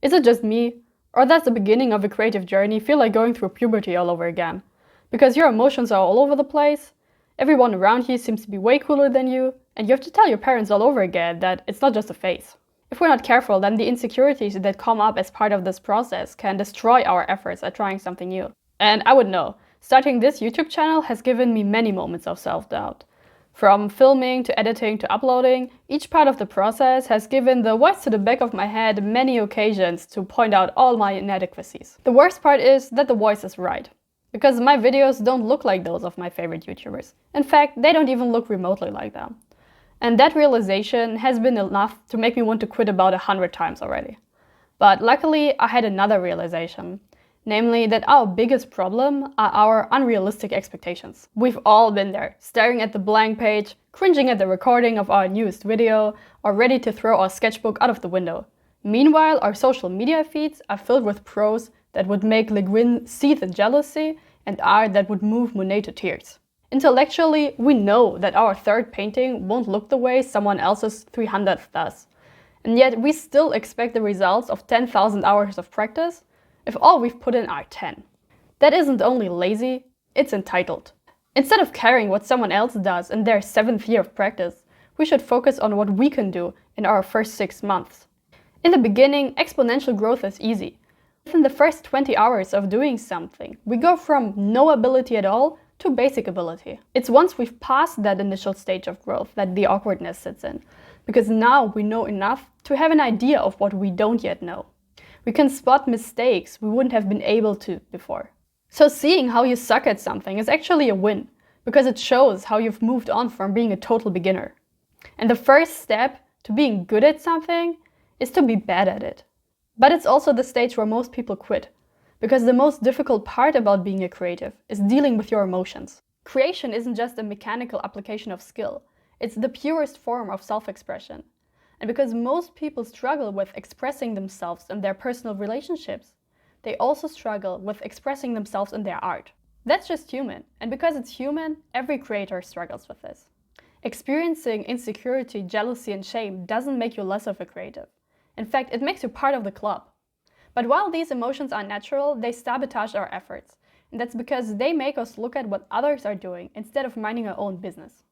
Is it just me? Or does the beginning of a creative journey feel like going through puberty all over again? Because your emotions are all over the place, everyone around you seems to be way cooler than you, and you have to tell your parents all over again that it's not just a phase. If we're not careful, then the insecurities that come up as part of this process can destroy our efforts at trying something new. And I would know, starting this YouTube channel has given me many moments of self-doubt. From filming to editing to uploading, each part of the process has given the voice to the back of my head many occasions to point out all my inadequacies. The worst part is that the voice is right, because my videos don't look like those of my favorite YouTubers. In fact, they don't even look remotely like them. And that realization has been enough to make me want to quit about 100 times already. But luckily, I had another realization. Namely, that our biggest problem are our unrealistic expectations. We've all been there, staring at the blank page, cringing at the recording of our newest video, or ready to throw our sketchbook out of the window. Meanwhile, our social media feeds are filled with prose that would make Le Guin seethe in jealousy and art that would move Monet to tears. Intellectually, we know that our third painting won't look the way someone else's 300th does. And yet we still expect the results of 10,000 hours of practice if all we've put in are 10. That isn't only lazy, it's entitled. Instead of caring what someone else does in their 7th year of practice, we should focus on what we can do in our first 6 months. In the beginning, exponential growth is easy. Within the first 20 hours of doing something, we go from no ability at all to basic ability. It's once we've passed that initial stage of growth that the awkwardness sits in, because now we know enough to have an idea of what we don't yet know. We can spot mistakes we wouldn't have been able to before. So seeing how you suck at something is actually a win, because it shows how you've moved on from being a total beginner. And the first step to being good at something is to be bad at it. But it's also the stage where most people quit, because the most difficult part about being a creative is dealing with your emotions. Creation isn't just a mechanical application of skill, it's the purest form of self-expression. And because most people struggle with expressing themselves in their personal relationships, they also struggle with expressing themselves in their art. That's just human, and because it's human, every creator struggles with this. Experiencing insecurity, jealousy, and shame doesn't make you less of a creative. In fact, it makes you part of the club. But while these emotions are natural, they sabotage our efforts, and that's because they make us look at what others are doing instead of minding our own business.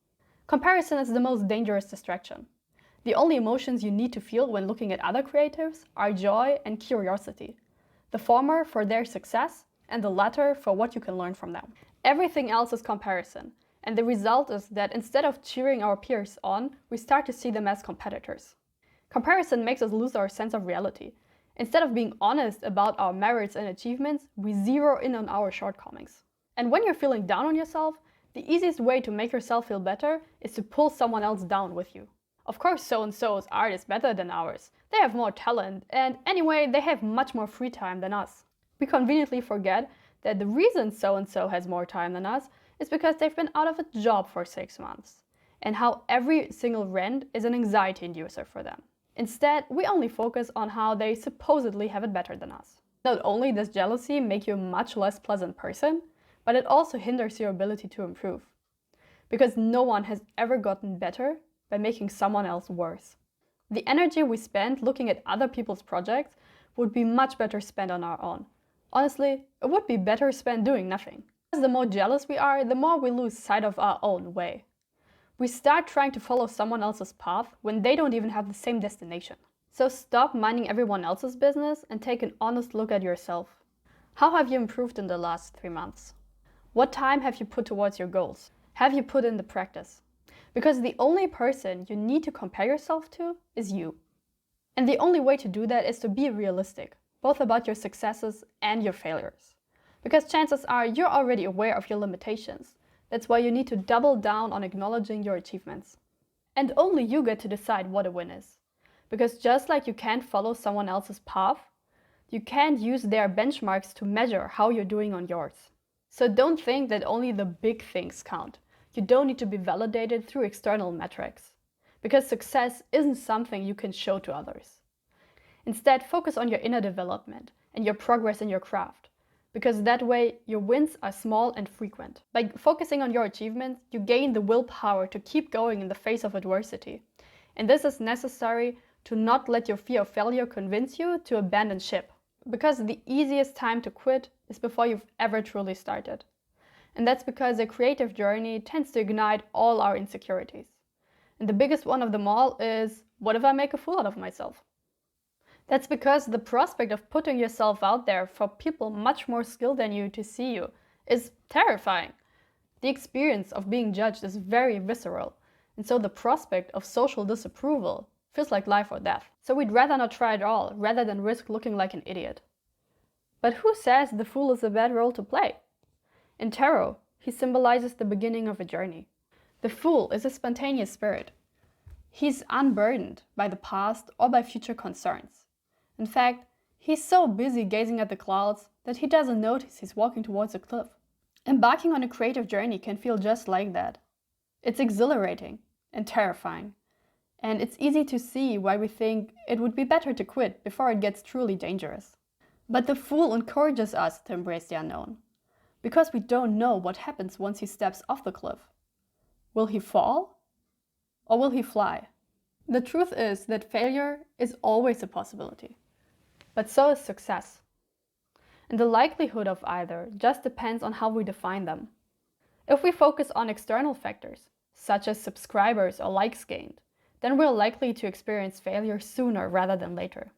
Comparison is the most dangerous distraction. The only emotions you need to feel when looking at other creatives are joy and curiosity. The former for their success, and the latter for what you can learn from them. Everything else is comparison, and the result is that instead of cheering our peers on, we start to see them as competitors. Comparison makes us lose our sense of reality. Instead of being honest about our merits and achievements, we zero in on our shortcomings. And when you're feeling down on yourself, the easiest way to make yourself feel better is to pull someone else down with you. Of course, so-and-so's art is better than ours. They have more talent, and anyway, they have much more free time than us. We conveniently forget that the reason so-and-so has more time than us is because they've been out of a job for 6 months, and how every single rent is an anxiety inducer for them. Instead, we only focus on how they supposedly have it better than us. Not only does jealousy make you a much less pleasant person, but it also hinders your ability to improve. Because no one has ever gotten better by making someone else worse. The energy we spend looking at other people's projects would be much better spent on our own. Honestly, it would be better spent doing nothing. Because the more jealous we are, the more we lose sight of our own way. We start trying to follow someone else's path when they don't even have the same destination. So stop minding everyone else's business and take an honest look at yourself. How have you improved in the last 3 months? What time have you put towards your goals? Have you put in the practice? Because the only person you need to compare yourself to is you. And the only way to do that is to be realistic, both about your successes and your failures. Because chances are you're already aware of your limitations. That's why you need to double down on acknowledging your achievements. And only you get to decide what a win is. Because just like you can't follow someone else's path, you can't use their benchmarks to measure how you're doing on yours. So don't think that only the big things count. You don't need to be validated through external metrics, because success isn't something you can show to others. Instead, focus on your inner development and your progress in your craft, because that way your wins are small and frequent. By focusing on your achievements, you gain the willpower to keep going in the face of adversity. And this is necessary to not let your fear of failure convince you to abandon ship. Because the easiest time to quit is before you've ever truly started. And that's because a creative journey tends to ignite all our insecurities. And the biggest one of them all is, what if I make a fool out of myself? That's because the prospect of putting yourself out there for people much more skilled than you to see you is terrifying. The experience of being judged is very visceral, and so the prospect of social disapproval feels like life or death. So we'd rather not try at all, rather than risk looking like an idiot. But who says the fool is a bad role to play? In tarot, he symbolizes the beginning of a journey. The fool is a spontaneous spirit. He's unburdened by the past or by future concerns. In fact, he's so busy gazing at the clouds that he doesn't notice he's walking towards a cliff. Embarking on a creative journey can feel just like that. It's exhilarating and terrifying. And it's easy to see why we think it would be better to quit before it gets truly dangerous. But the fool encourages us to embrace the unknown, because we don't know what happens once he steps off the cliff. Will he fall? Or will he fly? The truth is that failure is always a possibility, but so is success. And the likelihood of either just depends on how we define them. If we focus on external factors, such as subscribers or likes gained, then we're likely to experience failure sooner rather than later.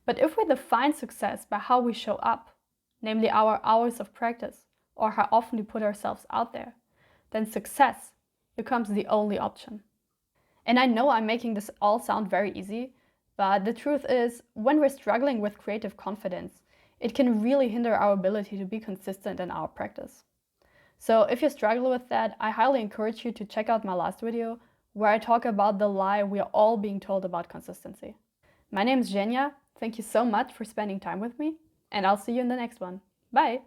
But if we define success by how we show up, namely our hours of practice or how often we put ourselves out there, then success becomes the only option. And I know I'm making this all sound very easy, but the truth is, when we're struggling with creative confidence, it can really hinder our ability to be consistent in our practice. So if you struggle with that, I highly encourage you to check out my last video, where I talk about the lie we are all being told about consistency. My name is Zhenya. Thank you so much for spending time with me, and I'll see you in the next one. Bye!